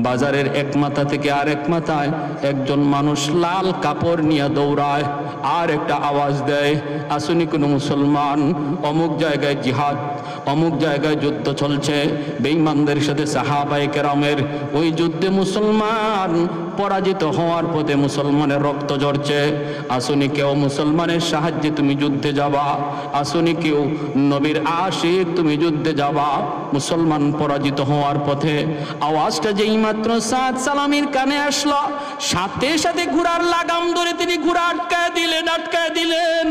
বাজারের এক মাথা থেকে আরেক মাথায় একজন মানুষ লাল কাপড় নিয়ে দৌড়ায়, আর একটা আওয়াজ দেয়, আসুনি কোনো মুসলমান, অমুক জায়গায় জিহাদ, অমুক জায়গায় যুদ্ধ চলছে বেঈমানদের সাথে সাহাবায়ে কেরামের। ওই যুদ্ধে মুসলমান পরাজিত হওয়ার পথে মুসলমানের রক্ত ঝরছে, আসুনি কেউ মুসলমানের সাহায্যে তুমি যুদ্ধে যাবা, আসুনি কেউ নবীর আশিক তুমি যুদ্ধে যাবা, মুসলমান পরাজিত হওয়ার পথে। আওয়াজটা যেই মাত্র সাদ সালামির কানে আসলো, সাথে সাথে ঘোড়ার লাগাম ধরে তিনি ঘোড়া আটকায় দিলেন।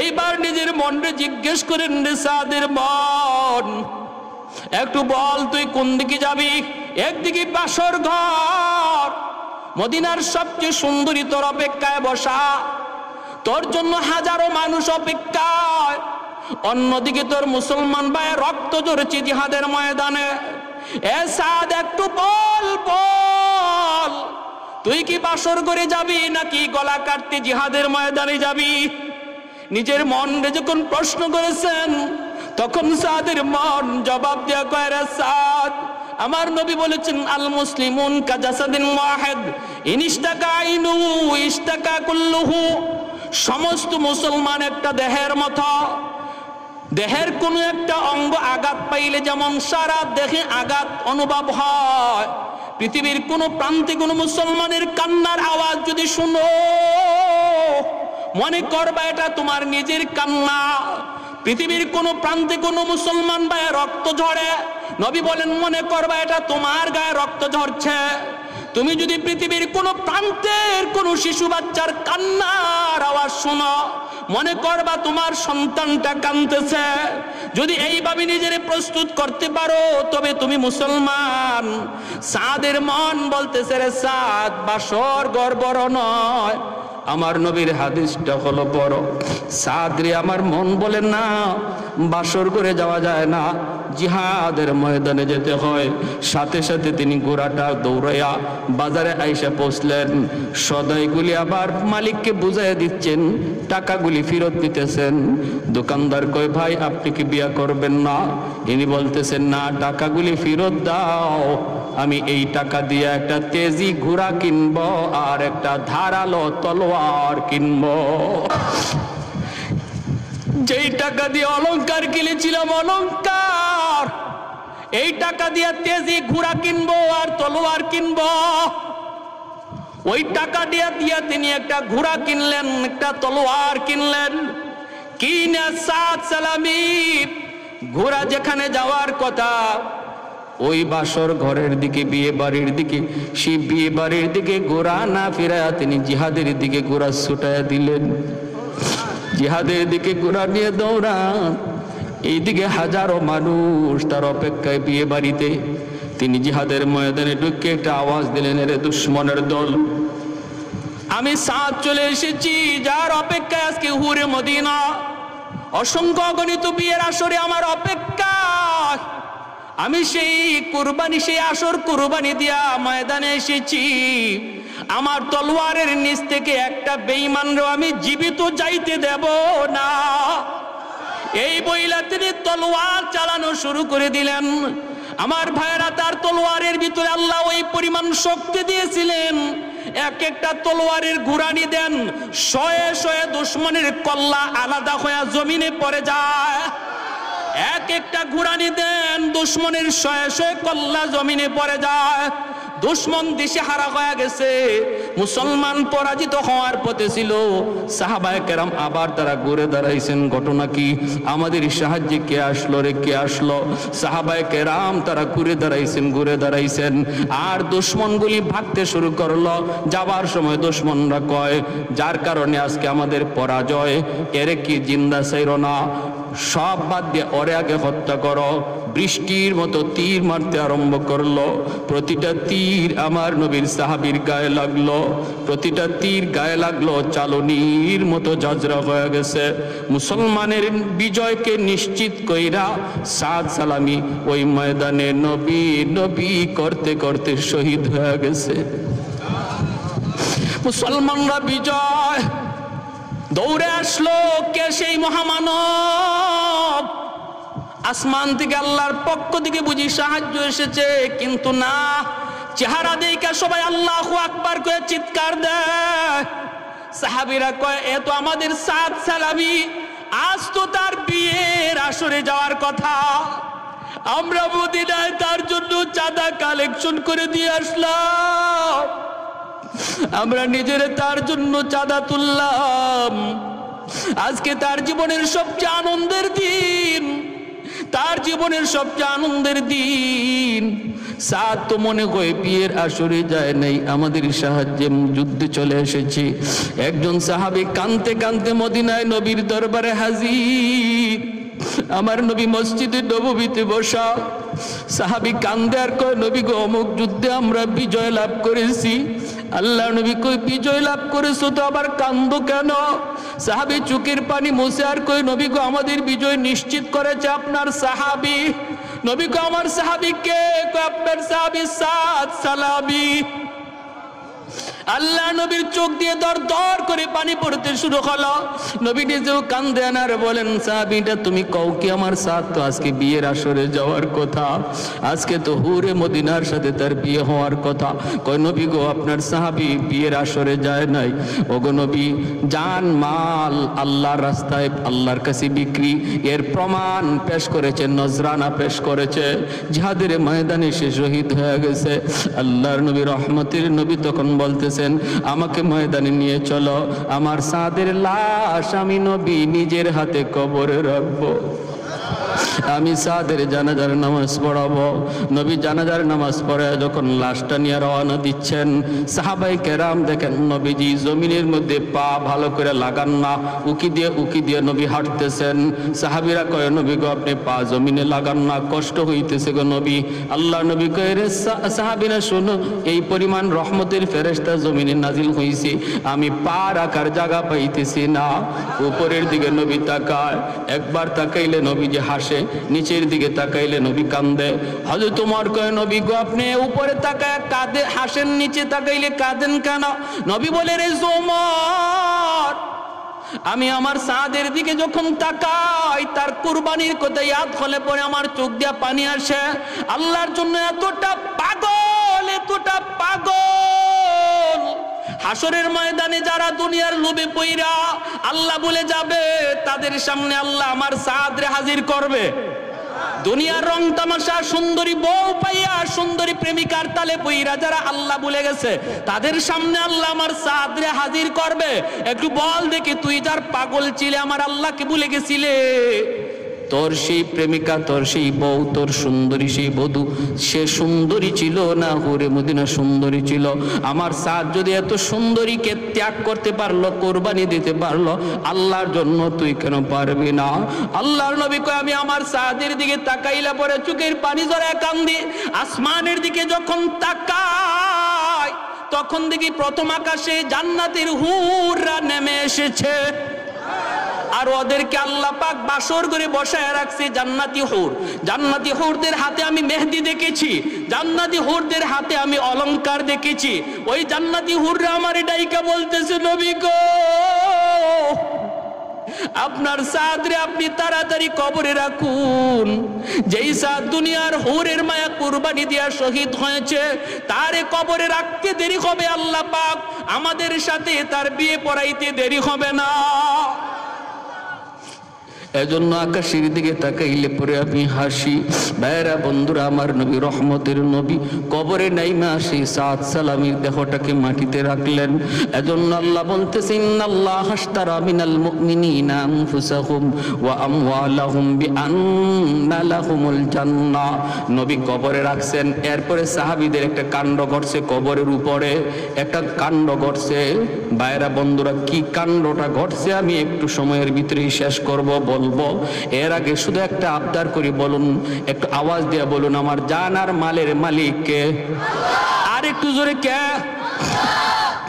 এইবার নিজের মনরে জিজ্ঞেস করেন, রে সাদের মন, একটু বল তুই কোন দিকে যাবি? একদিকে বাসর ঘর, মদিনার সবচেয়ে সুন্দরী তোর অপেক্ষায় বসা, তোর জন্য হাজারো মানুষ অপেক্ষায়, অন্যদিকে তোর মুসলমান ভাই রক্ত ঝরছে জিহাদের ময়দানে। এ সাদ একটু বল, তুই কি বাসর করে যাবি নাকি গলা কাটতে জিহাদের ময়দানে যাবি? নিজের মনরে যখন প্রশ্ন করেছেন, তখন সাদের মন জবাব দেয়া কয়, রে সাদ, আমার নবী বলেছেন আল মুসলিমুন কাজাসাদিন ওয়াহিদ ইনিশতাকা আইনুহু ইশতাকা কুল্লুহু, সমস্ত মুসলমান একটা দেহের মতো। দেহের কোনো একটা অঙ্গ আঘাত পাইলে যেমন সারা দেহে আঘাত অনুভব হয়, পৃথিবীর কোনো প্রান্তে কোনো মুসলমানের কান্নার আওয়াজ যদি শুনো, মনে করবা এটা তোমার নিজের কান্না। পৃথিবীর কোনো প্রান্তে কোনো মুসলমান ভাইয়ের রক্ত ঝরে, নবী বলেন মনে করবা এটা তোমার গায়ে রক্ত ঝরছে। তুমি যদি পৃথিবীর কোনো প্রান্তের কোনো শিশু বাচ্চার কান্নার আওয়াজ শোনো, মনে করবা তোমার সন্তানটা কাঁদতেছে। যদি এইভাবে নিজের প্রস্তুত করতে পারো তবে তুমি মুসলমান। সাদের মন বলতেছে, রে সাদ, বাসর ঘর বড় নয়, আমার নবীর হাদিসটা হলো বড়। সাদ রে, আমার মন বলে না, বাসর করে যাওয়া যায় না, জিহাদের ময়দানে যেতে হয়। সাথে সাথে তিনি ঘোড়াটা দৌড়াইয়া বাজারে আইসা পৌঁছলেন। সদাইগুলি আবার মালিককে বুঝাইয়া দিচ্ছেন, টাকাগুলি ফেরত দিতেছেন। দোকানদার কয়, ভাই আপনি কি বিয়া করবেন না? ইনি বলতেছেন, না, টাকাগুলি ফেরত দাও, আমি এই টাকা দিয়ে একটা তেজি ঘোড়া কিনবো আর একটা ধারালো তলোয়ার কিনবো। যেই টাকা দিয়ে অলংকার কিনেছিলাম অলংকার, এই টাকা দিয়ে তেজি ঘোড়া কিনবো আর তলোয়ার কিনবো। ওই টাকা দিয়ে তিনি একটা ঘোড়া কিনলেন, একটা তলোয়ার কিনলেন। কিনে সাদ সালামি ঘোড়া যেখানে যাওয়ার কথা, ওই বাসর ঘরের দিকে, বিয়ে বাড়ির দিকে, সেই বিয়ে বাড়ির দিকে ঘোড়া না ফিরায়া তিনি জিহাদের দিকে ঘোড়া ছুটাইয়া দিলেন। জিহাদের দিকে ঘোড়া নিয়ে দৌড়ান। এইদিকে হাজারো মানুষ তার অপেক্ষায় বিয়ে বাড়িতে। তিনি জিহাদের ময়দানে ঢুকে একটা আওয়াজ দিলেন, রে দুশ্মনের দল, আমি সাদ চলে এসেছি, যার অপেক্ষায় আজকে হুরে মদিনা। অসংখ্য অগণিত বিয়ের আসরে আমার অপেক্ষা। আমি সেই কুরবানি, সেই আসর কুরবানি দিয়া ময়দানে এসেছি। আমার তলোয়ারের নিচ থেকে একটা বেঈমানরে আমি জীবিত যাইতে দেব না। এই বইলা তিনি তলোয়ার চালানো শুরু করে দিলেন। আমার ভাইয়েরা, তার তলোয়ারের ভিতরে আল্লাহ ওই পরিমাণ শক্তি দিয়েছিলেন, এক একটা তলোয়ারের ঘুরানি দেন, শয়ে শয়ে দুশ্মনের কল্লা আলাদা হয়ে জমিনে পড়ে যায়। এক একটা ঘুরানি দেন, দুশ্মনের শয়ে শয়ে কল্লা জমিনে পড়ে যায়। দুশ্মন দিশে হারা হয়ে গেছে, মুসলমান পরাজিত হওয়ার পথে ছিল। সাহাবায়ে কেরাম আবার তারা ঘুরে দাঁড়াইছেন, ঘটনা কি? আমাদের সাহায্যে কে আসলো রে, কে আসলো? সাহাবায়ে কেরাম তারা ঘুরে দাঁড়াইছেন। আর দুশ্মনগুলি ভাগতে শুরু করলো। যাবার সময় দুশ্মনরা কয়, যার কারণে আজকে আমাদের পরাজয়, এরে কি জিন্দা চাইর না? সব বাদ দিয়ে ওরে আগে হত্যা করো। বৃষ্টির মতো তীর মারতে আরম্ভ করলো। প্রতিটা তীর আমার নবীর সাহাবীর গায়ে লাগলো, প্রতিটা তীর গায়ে লাগলো চালনির মতো জাজরা হয়ে গেছে। মুসলমানের বিজয়কে নিশ্চিত কইরা সাদ সালামি ওই ময়দানে নবী নবী করতে করতে শহীদ হয়ে গেছে। মুসলমানরা বিজয় দৌড়ে আসলো। কে সেই মহামানব? আসমান থেকে আল্লাহর পক্ষ থেকে বুঝি সাহায্য এসেছে, কিন্তু না, চেহারা দেখে সবাই আল্লাহু আকবার করে চিৎকার দেয়। সাহাবীরা কয়, এ তো আমাদের সাদ সালামি, আজ তো তার বিয়ের আসরে যাওয়ার কথা, আমরা মদিনায় তার জন্য চাঁদা কালেকশন করে দিয়ে আসলাম, আমরা নিজেরা তার জন্য চাঁদা তুললাম। আজকে তার জীবনের সবচেয়ে আনন্দের দিন, তার জীবনের সবচেয়ে আনন্দের দিন। সাদ তো মনে হয় বিয়ের আসরে যায় নাই, আমাদের সাহায্যে যুদ্ধে চলে এসেছি। একজন সাহাবী কাঁদতে কাঁদতে মদিনায় নবীর দরবারে হাজির। আমার নবী মসজিদে নববীতে বসা। সাহাবী কান্দে আর কয়, নবী গো, অমুক যুদ্ধে আমরা বিজয় লাভ করেছি। আল্লাহ নবী কই, বিজয় লাভ করেছো তো আবার কান্দো কেন? সাহাবী চোখের পানি মুছে আর কই, নবী গো, আমাদের বিজয় নিশ্চিত করেছে আপনার সাহাবী। নবী গো, আমার সাহাবী কে? কই, আপনার সাহাবী সাদ সালামি। আল্লাহ নবীর চোখ দিয়ে দর দর করে পানি পড়তে শুরু হলো। নবী নিজেও কান্দে আনার বলেন, সাহাবীটা তুমি কও কি, আমার সাদ তো আজকে বিয়ের আসরে যাওয়ার কথা, আজকে তো হুরে মদিনার সাথে তার বিয়ে হওয়ার কথা। কয়, নবী গো, আপনার সাহাবী বিয়ের আসরে যায় নাই। ওগো নবী, জান মাল আল্লাহর রাস্তায় আল্লাহর কাছে বিক্রি, এর প্রমাণ পেশ করেছে, নজরানা পেশ করেছে, জিহাদের ময়দানে সে শহীদ হয়ে গেছে। আল্লাহর নবী রহমতের নবী তখন বলতেছেন, আমাকে ময়দানে নিয়ে চলো, আমার সাদের লাশ আমি নবী নিজের হাতে কবরে রাখবো, আমি সাদের জানাজার নামাজ পড়াবো। নবী জানাজার নামাজ পড়ে যখন লাশটা নিয়ে রওনা দিচ্ছেন, সাহাবাই কেরাম দেখেন নবীজি জমিনের মধ্যে পা ভালো করে লাগান না, উকি দিয়ে নবী হাঁটতেছেন। সাহাবীরা কয়, নবী গো, আপনি পা জমিনে লাগান না, কষ্ট হইতেছে গো নবী। আল্লাহ নবী কয়, রে সাহাবীরা শোনো, এই পরিমাণ রহমতের ফেরেশতা জমিনে নাজিল হইছে, আমি পা রাখার জায়গা পাইতেছি না। উপরের দিকে নবী তাকায়, একবার তাকাইলে নবীজি হাসে, নিচের দিকে তাকাইলে নবী কান্দে। হযরত ওমর কয়, নবী গো, আপনি উপরে তাকায় কাঁদে হাসেন, নিচে তাকাইলে কাঁদেন কেন? নবী বলে, রে ওমর, আমি আমার সাদের দিকে যখন তাকাই, তার কুরবানির কথা ইয়াদ হলে পরে আমার চোখ দিয়া পানি আসে। আল্লাহর জন্য এতটা পাগল, এতটা পাগল। হাসরের ময়দানে যারা দুনিয়ার লোভে পইরা আল্লাহ বলে যাবে, তাদের সামনে আল্লাহ আমার সাদরে হাজির করবে। দুনিয়ার রং তামাশা, সুন্দরী বউ পাইয়া, সুন্দরী প্রেমিকার তালে পইরা যারা আল্লাহ ভুলে গেছে, তাদের সামনে আল্লাহ আমার সাদরে হাজির করবে। একটু বল দেখি, তুই যার পাগল ছিলে, আমার আল্লাহকে ভুলে গেছিলে, তোর সেই প্রেমিকা, তোর সেই বউ, তোর সুন্দরী সেই বধূ, সে সুন্দরী ছিল না হুরে মদিনা সুন্দরী ছিল? আমার সাদ যদি এত সুন্দরীকে ত্যাগ করতে পারলো, কোরবানি দিতে পারলো, আল্লাহর জন্য তুই কেন পারবি না? আল্লাহর নবী কয়, আমি আমার সাদের দিকে তাকাইলা পরে চোখের পানি ঝরে কান্দি। আসমানের দিকে যখন তাকাই, তখন দেখি প্রথম আকাশে জান্নাতের হুররা নেমে এসেছে, আর ওদেরকে আল্লাহ পাক বাসর করে বসায় রাখছে জান্নাতি হুর। জান্নাতি হুরদের হাতে আমি মেহেদি দেখেছি, জান্নাতি হুরদের হাতে আমি অলংকার দেখেছি। ওই জান্নাতি হুররা আমার ডাইকা বলতেছে, নবী গো, আপনার সাদরে আপনি তাড়াতাড়ি কবরে রাখুন। যেই সাদ দুনিয়ার হুরের মায়া কুরবানি দিয়া শহীদ হয়েছে, তারে কবরে রাখতে দেরি হবে, আল্লাহ পাক আমাদের সাথে তার বিয়ে পড়াইতে দেরি হবে না। এজন্য আকাশের দিকে তাকাইলে পরে আমি হাসি। ভাইরা বন্ধুরা, আমার নবী রহমতের নবী কবরে নাইমা সেই সাদ সালামির দেহটাকে মাটিতে রাখলেন। এজন্য আল্লাহ বলতেছেন, ইন্নাল্লাহ আশতারা মিনাল মুমিনিনা আনফুসাহুম ওয়া আমওয়ালাহুম বিআন্না লাহুমুল জান্নাহ। নবী কবরে রাখছেন। এরপরে সাহাবীদের একটা কাণ্ড ঘটছে, কবরের উপরে একটা কাণ্ড ঘটছে। ভাইরা বন্ধুরা, কি কাণ্ডটা ঘটছে আমি একটু সময়ের ভিতরেই শেষ করব। বলবো। এর আগে শুধু একটা আবদার করি, বলুন, একটু আওয়াজ দিয়ে বলুন, আমার জান আর মালের মালিক কে? আর একটু জোরে কে?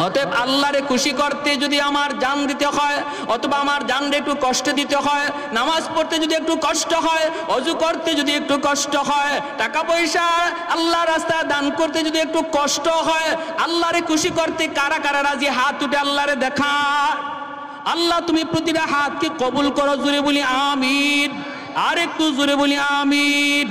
অতএব আল্লাহরে খুশি করতে যদি আমার জান দিতে হয়, অথবা আমার জানরে একটু কষ্ট দিতে হয়, নামাজ পড়তে যদি একটু কষ্ট হয়, অজু করতে যদি একটু কষ্ট হয়, টাকা পয়সা আল্লাহর রাস্তায় দান করতে যদি একটু কষ্ট হয়, আল্লাহরে খুশি করতে কারা কারা রাজি? হাত উঠে আল্লাহরে দেখা। আল্লাহ তুমি প্রতিটা হাতকে কবুল করো, জোরে বলি আমিন। আর একটু জোরে বলি আমিন।